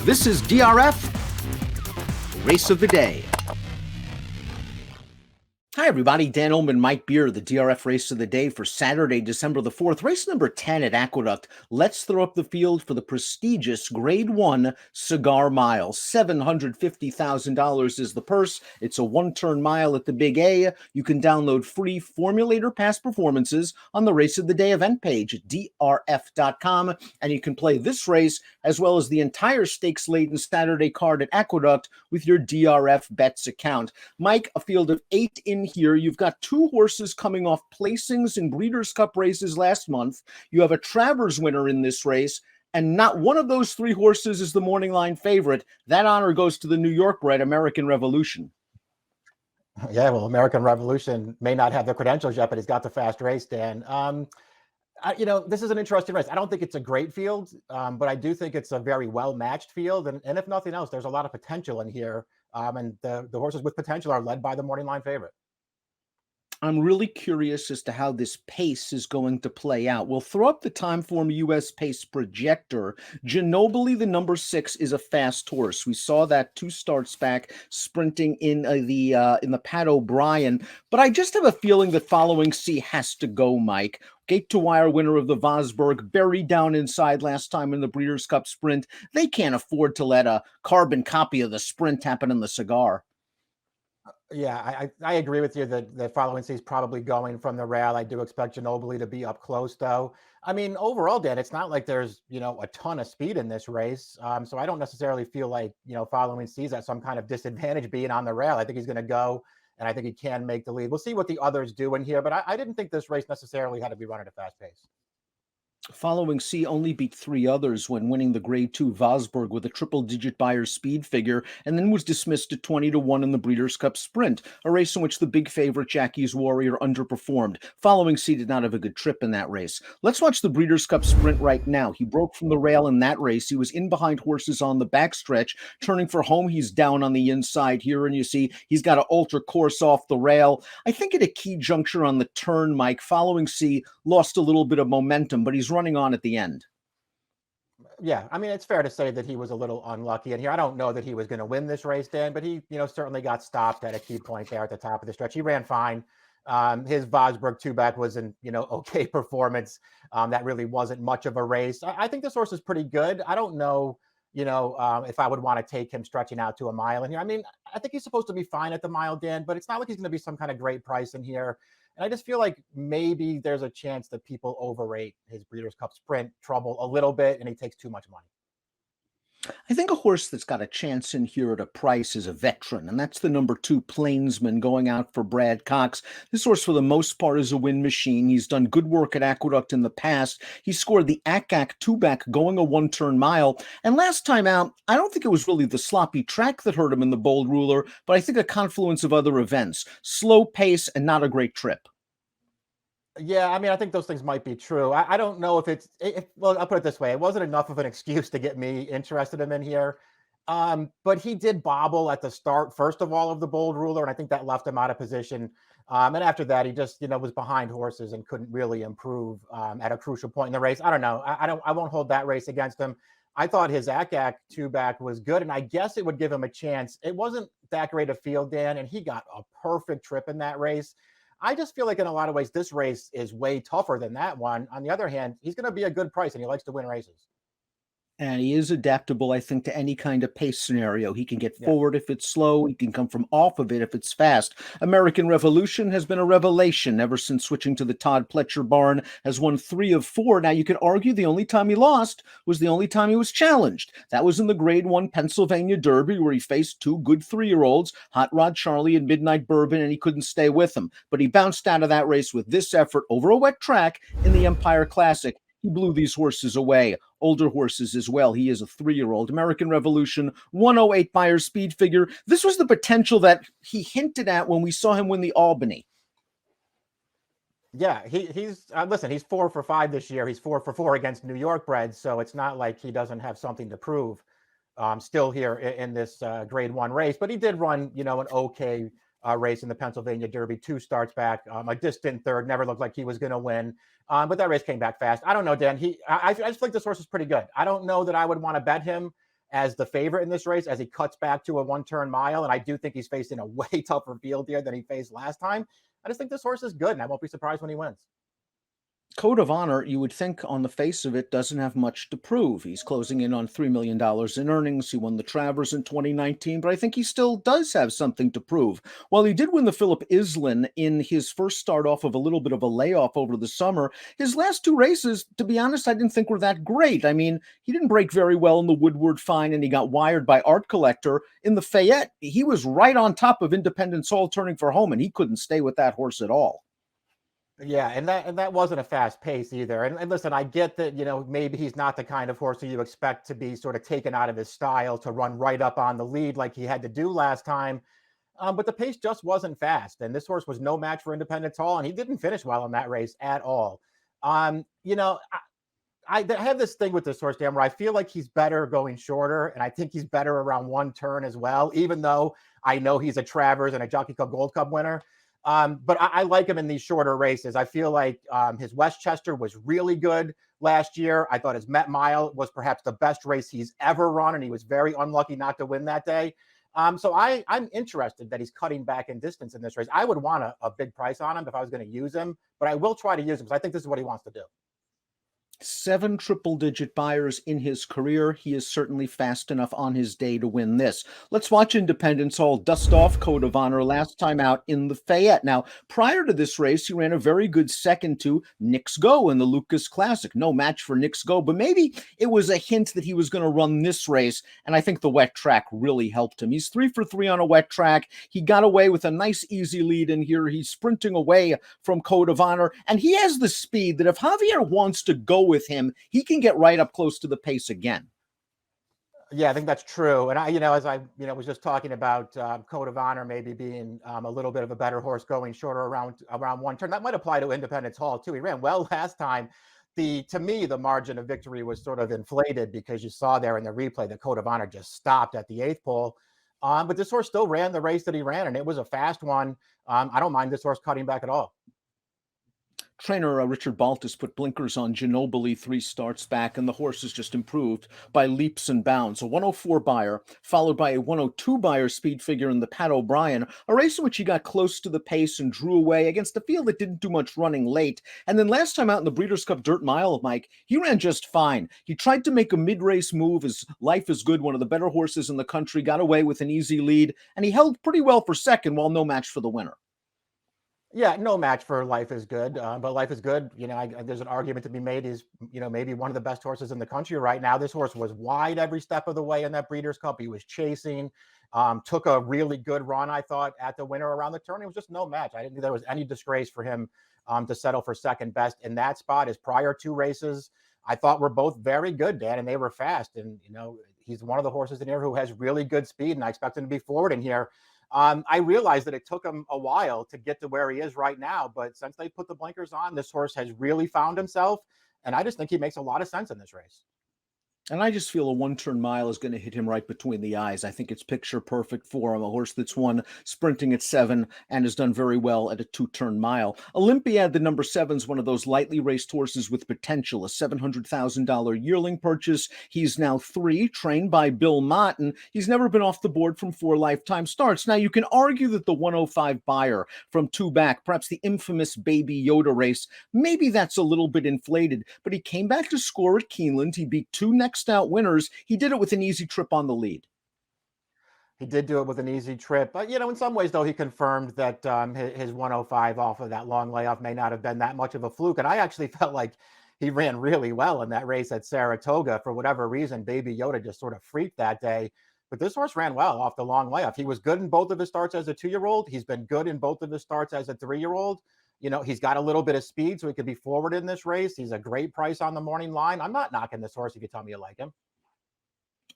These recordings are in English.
This is DRF Race of the Day. Hi, everybody. Dan Illman, Mike Beer, the DRF Race of the Day for Saturday, December the 4th. Race number 10 at Aqueduct. Let's throw up the field for the prestigious Grade 1 Cigar Mile. $750,000 is the purse. It's a one-turn mile at the Big A. You can download free Formulator past performances on the Race of the Day event page at DRF.com. And you can play this race as well as the entire stakes-laden Saturday card at Aqueduct with your DRF Bets account. Mike, a field of 8 in here. You've got 2 horses coming off placings in Breeders' Cup races last month. You have a Travers winner in this race, and not one of those 3 horses is the morning line favorite. That honor goes to the New York bred American Revolution. Yeah, well, American Revolution may not have the credentials yet, but he's got the fast race, Dan. This is an interesting race. I don't think it's a great field, but I do think it's a very well-matched field. And if nothing else, there's a lot of potential in here. And the horses with potential are led by the morning line favorite. I'm really curious as to how this pace is going to play out. We'll throw up the Timeform US pace projector. Ginobili, the number 6, is a fast horse. We saw that 2 starts back sprinting in the Pat O'Brien. But I just have a feeling that Following C has to go, Mike. Gate to wire winner of the Vosburg, buried down inside last time in the Breeders' Cup Sprint. They can't afford to let a carbon copy of the Sprint happen in the Cigar. Yeah, I agree with you that Following C is probably going from the rail. I do expect Ginobili to be up close, though. I mean, overall, Dan, it's not like there's, a ton of speed in this race. So I don't necessarily feel like, Following C is at some kind of disadvantage being on the rail. I think he's going to go, and I think he can make the lead. We'll see what the others do in here, but I didn't think this race necessarily had to be run at a fast pace. Following C only beat 3 others when winning the Grade 2 Vosburg with a triple-digit Beyer speed figure, and then was dismissed at 20-1 in the Breeders' Cup Sprint, a race in which the big favorite Jackie's Warrior underperformed. Following C did not have a good trip in that race. Let's watch the Breeders' Cup Sprint right now. He broke from the rail in that race. He was in behind horses on the backstretch. Turning for home, he's down on the inside here, and you see he's got to alter course off the rail. I think at a key juncture on the turn, Mike, Following C lost a little bit of momentum, but he's running on at the end. Yeah, I mean, it's fair to say that he was a little unlucky in here. I don't know that he was going to win this race, Dan, but he, certainly got stopped at a key point there at the top of the stretch. He ran fine. His Vosburg 2-back was an, okay performance. That really wasn't much of a race. I think this horse is pretty good. I don't know, if I would want to take him stretching out to a mile in here. I mean, I think he's supposed to be fine at the mile, Dan, but it's not like he's going to be some kind of great price in here. And I just feel like maybe there's a chance that people overrate his Breeders' Cup Sprint trouble a little bit, and he takes too much money. I think a horse that's got a chance in here at a price is a veteran, and that's the number 2 Plainsman going out for Brad Cox. This horse, for the most part, is a win machine. He's done good work at Aqueduct in the past. He scored the ACAC 2-back going a one-turn mile. And last time out, I don't think it was really the sloppy track that hurt him in the Bold Ruler, but I think a confluence of other events. Slow pace and not a great trip. Yeah, I mean, I think those things might be true. I don't know well, I'll put it this way. It wasn't enough of an excuse to get me interested in him in here. But he did bobble at the start, first of all, of the Bold Ruler, and I think that left him out of position. And after that, he just, was behind horses and couldn't really improve at a crucial point in the race. I don't know. I won't hold that race against him. I thought his ACAC 2-back was good, and I guess it would give him a chance. It wasn't that great a field, Dan, and he got a perfect trip in that race. I just feel like in a lot of ways, this race is way tougher than that one. On the other hand, he's going to be a good price, and he likes to win races. And he is adaptable, I think, to any kind of pace scenario. He can get forward if it's slow. He can come from off of it if it's fast. American Revolution has been a revelation ever since switching to the Todd Pletcher barn, has won 3 of 4. Now, you could argue the only time he lost was the only time he was challenged. That was in the Grade 1 Pennsylvania Derby, where he faced 2 good 3-year-olds, Hot Rod Charlie and Midnight Bourbon, and he couldn't stay with them. But he bounced out of that race with this effort over a wet track in the Empire Classic. He blew these horses away. Older horses as well. He is a 3-year-old. American Revolution, 108 Beyer speed figure. This was the potential that he hinted at when we saw him win the Albany. Yeah, he's listen, he's 4 for 5 this year. He's 4 for 4 against New York breds, so it's not like he doesn't have something to prove still here in this Grade 1 race. But he did run, an okay race in the Pennsylvania Derby, 2 starts back, a distant third, never looked like he was going to win. But that race came back fast. I don't know, Dan. I just think this horse is pretty good. I don't know that I would want to bet him as the favorite in this race as he cuts back to a one-turn mile. And I do think he's facing a way tougher field here than he faced last time. I just think this horse is good, and I won't be surprised when he wins. Code of Honor, you would think on the face of it, doesn't have much to prove. He's closing in on $3 million in earnings. He won the Travers in 2019, but I think he still does have something to prove. While he did win the Philip Island in his first start off of a little bit of a layoff over the summer, his last two races, to be honest, I didn't think were that great. I mean, he didn't break very well in the Woodward Fine, and he got wired by Art Collector. In the Fayette, he was right on top of Independence Hall turning for home, and he couldn't stay with that horse at all. Yeah, and that wasn't a fast pace either. And listen, I get that, maybe he's not the kind of horse that you expect to be sort of taken out of his style to run right up on the lead like he had to do last time. But the pace just wasn't fast. And this horse was no match for Independence Hall, and he didn't finish well in that race at all. I have this thing with this horse, Dan, where I feel like he's better going shorter, and I think he's better around one turn as well, even though I know he's a Travers and a Jockey Club Gold Cup winner. But I like him in these shorter races. I feel like his Westchester was really good last year. I thought his Met Mile was perhaps the best race he's ever run, and he was very unlucky not to win that day. So I'm interested that he's cutting back in distance in this race. I would want a big price on him if I was going to use him, but I will try to use him because I think this is what he wants to do. 7 triple-digit buyers in his career. He is certainly fast enough on his day to win this. Let's watch Independence Hall dust off Code of Honor last time out in the Fayette. Now, prior to this race, he ran a very good second to Knicks Go in the Lucas Classic. No match for Knicks Go, but maybe it was a hint that he was going to run this race, and I think the wet track really helped him. He's 3 for 3 on a wet track. He got away with a nice, easy lead in here. He's sprinting away from Code of Honor, and he has the speed that if Javier wants to go with him, he can get right up close to the pace again. Yeah, I think that's true. And as I, was just talking about Code of Honor maybe being a little bit of a better horse going shorter around one turn. That might apply to Independence Hall too. He ran well last time. To me, the margin of victory was sort of inflated because you saw there in the replay that Code of Honor just stopped at the 8th pole. But this horse still ran the race that he ran, and it was a fast one. I don't mind this horse cutting back at all. Trainer Richard Baltus put blinkers on Ginobili 3 starts back, and the horse has just improved by leaps and bounds. A 104 buyer, followed by a 102 buyer speed figure in the Pat O'Brien, a race in which he got close to the pace and drew away against a field that didn't do much running late. And then last time out in the Breeders' Cup Dirt Mile, Mike, he ran just fine. He tried to make a mid-race move. His Life is Good, one of the better horses in the country, got away with an easy lead, and he held pretty well for second while no match for the winner. Yeah, no match for Life is Good, but Life is Good. There's an argument to be made. He's, maybe one of the best horses in the country right now. This horse was wide every step of the way in that Breeders' Cup. He was chasing, took a really good run, I thought, at the winner around the turn. It was just no match. I didn't think there was any disgrace for him to settle for second best in that spot. His prior 2 races, I thought, were both very good, Dan, and they were fast. And, he's one of the horses in here who has really good speed, and I expect him to be forward in here. I realized that it took him a while to get to where he is right now, but since they put the blinkers on, this horse has really found himself, and I just think he makes a lot of sense in this race. And I just feel a 1-turn mile is going to hit him right between the eyes. I think it's picture perfect for him. A horse that's won sprinting at 7 and has done very well at a 2-turn mile. Olympiad, the number 7, is one of those lightly raced horses with potential, a $700,000 yearling purchase. He's now 3, trained by Bill Mott, and he's never been off the board from 4 lifetime starts. Now, you can argue that the 105 buyer from 2 back, perhaps the infamous Baby Yoda race, maybe that's a little bit inflated, but he came back to score at Keeneland. He beat 2 next out winners. He did it with an easy trip on the lead. He did do it with an easy trip. But, in some ways, though, he confirmed that his 105 off of that long layoff may not have been that much of a fluke. And I actually felt like he ran really well in that race at Saratoga. For whatever reason, Baby Yoda just sort of freaked that day. But this horse ran well off the long layoff. He was good in both of his starts as a 2-year-old. He's been good in both of his starts as a 3-year-old. He's got a little bit of speed, so he could be forward in this race. He's a great price on the morning line. I'm not knocking this horse if you tell me you like him.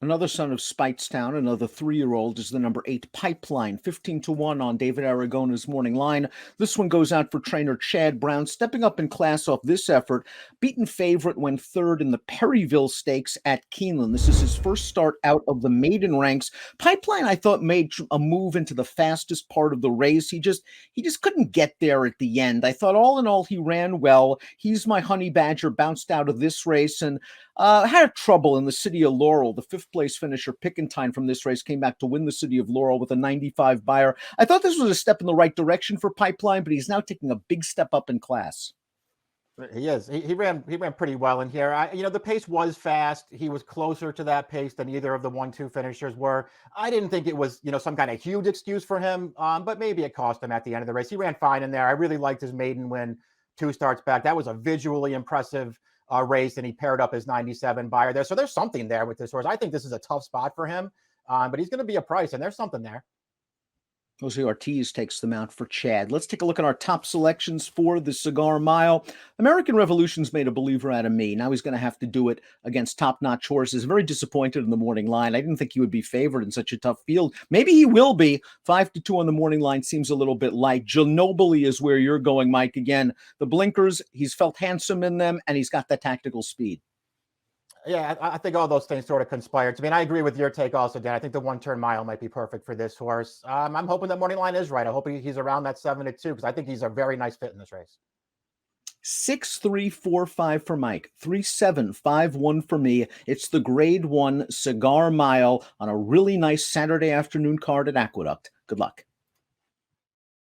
Another son of Speightstown, another 3-year-old, is the number 8 Pipeline, 15-1 on David Aragona's morning line. This one goes out for trainer Chad Brown, stepping up in class off this effort. Beaten favorite when 3rd in the Perryville Stakes at Keeneland. This is his first start out of the maiden ranks. Pipeline, I thought, made a move into the fastest part of the race. He just couldn't get there at the end. I thought all in all, he ran well. He's my honey badger, bounced out of this race, and Had trouble in the city of Laurel. The fifth place finisher Pickentine from this race came back to win the city of Laurel with a 95 buyer. I thought this was a step in the right direction for Pipeline, but he's now taking a big step up in class. He is. He ran pretty well in here. The pace was fast. He was closer to that pace than either of the 1-2 finishers were. I didn't think it was, some kind of huge excuse for him, but maybe it cost him at the end of the race. He ran fine in there. I really liked his maiden win 2 starts back. That was a visually impressive race, and he paired up his 97 buyer there. So there's something there with this horse. I think this is a tough spot for him, but he's going to be a price, and there's something there. Jose Ortiz takes them out for Chad. Let's take a look at our top selections for the Cigar Mile. American Revolution's made a believer out of me. Now he's going to have to do it against top-notch horses. Very disappointed in the morning line. I didn't think he would be favored in such a tough field. Maybe he will be. 5-2 on the morning line seems a little bit light. Ginobili is where you're going, Mike. Again, the blinkers, he's felt handsome in them, and he's got that tactical speed. Yeah, I think all those things sort of conspired. I mean, I agree with your take also, Dan. I think the 1-turn mile might be perfect for this horse. I'm hoping that morning line is right. I hope he's around that 7-2 because I think he's a very nice fit in this race. 6-3-4-5 for Mike, 3-7-5-1 for me. It's the Grade 1 Cigar Mile on a really nice Saturday afternoon card at Aqueduct. Good luck.